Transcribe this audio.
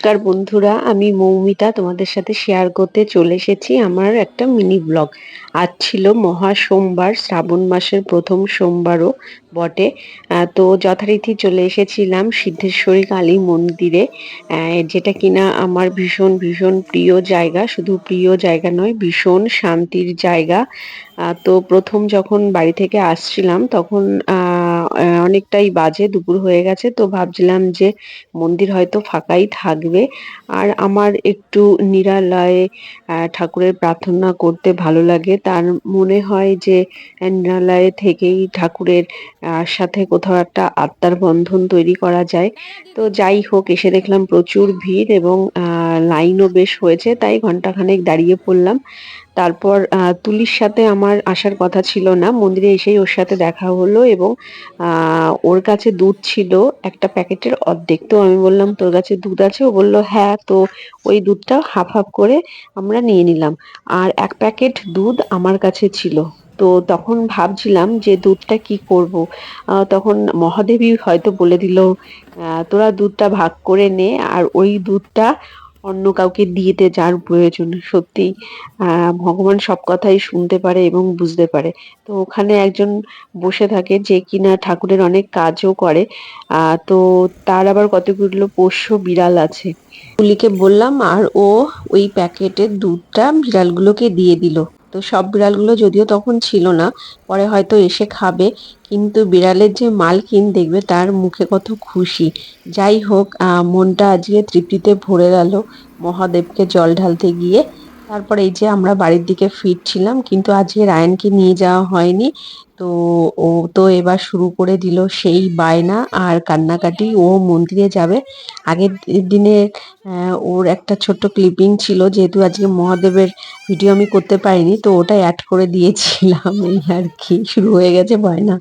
নমস্কার বন্ধুরা, আমি মৌমিতা তোমাদের সাথে শেয়ার করতে চলে এসেছি আমার একটা মিনি ব্লগ। আজ ছিল মহা সোমবার, শ্রাবণ মাসের প্রথম সোমবারও বটে। তো যথারীতি চলে এসেছিলাম সিদ্ধেশ্বরী কালী মন্দিরে, যেটা কিনা আমার ভীষণ ভীষণ প্রিয় জায়গা। শুধু প্রিয় জায়গা নয়, ভীষণ শান্তির জায়গা। তো প্রথম যখন বাড়ি থেকে আসছিলাম তখন অনেকটাই বাজে, দুপুর হয়ে গেছে। তো ভাবছিলাম যে মন্দির হয়তো ফাঁকাই থাকবে। আর আমার একটু নিরালয়ে ঠাকুরের প্রার্থনা করতে ভালো লাগে। তার মনে হয় যে নিরালয়ে থেকেই ঠাকুরের সাথে কোথাও একটা আত্মার বন্ধন তৈরি করা যায়। তো যাই হোক, এসে দেখলাম প্রচুর ভিড় এবং লাইনও বেশ হয়েছে, তাই ঘন্টাখানেক দাঁড়িয়ে পড়লাম। তারপর তুলির সাথে আমার আসার কথা ছিল না, মন্দিরে এসেই ওর সাথে দেখা হলো এবং ওর কাছে দুধ ছিল একটা প্যাকেটের অর্ধেক। তো আমি বললাম, তোর কাছে দুধ আছে? ও বলল হ্যাঁ। তো ওই দুধটা হাফ হাফ করে আমরা নিয়ে নিলাম। আর এক প্যাকেট দুধ আমার কাছে ছিল। তো তখন ভাবছিলাম যে দুধটা কি করব। তখন মহাদেবী হয়তো বলে দিল, তোরা দুধটা ভাগ করে নে আর ওই দুধটা অন্য কাউকে দিয়ে দে যার প্রয়োজন। সত্যি ভগবান সব কথাই শুনতে পারে এবং বুঝতে পারে। তো ওখানে একজন বসে থাকে যে কিনা ঠাকুরের অনেক কাজও করে। তো তার আবার কতগুলো পোষ্য বিড়াল আছে। তুলিকে বললাম আর ও ওই প্যাকেটের দুধটা বিড়ালগুলোকে দিয়ে দিল। তো সব বিড়ালগুলো যদিও তখন ছিল না, পরে হয়তো এসে খাবে, কিন্তু বিড়ালের যে মালকিন দেখবে তার মুখে কত খুশি। যাই হোক, মনটা আজকে তৃপ্তিতে ভরে গেল মহাদেবকে জল ঢালতে গিয়ে। তারপরে এই যে আমরা বাড়ির দিকে ফিরছিলাম, কিন্তু আজকে রায়ানকে নিয়ে যাওয়া হয়নি। তো ও তো এবার শুরু করে দিল সেই বায়না আর কান্নাকাটি, ও মন্দিরে যাবে। আগের দিনে ওর একটা ছোট্ট ক্লিপিং ছিল, যেহেতু আজকে মহাদেবের ভিডিও আমি করতে পারিনি তো ওটা অ্যাড করে দিয়েছিলাম। এই আর কি, শুরু হয়ে গেছে বায়না।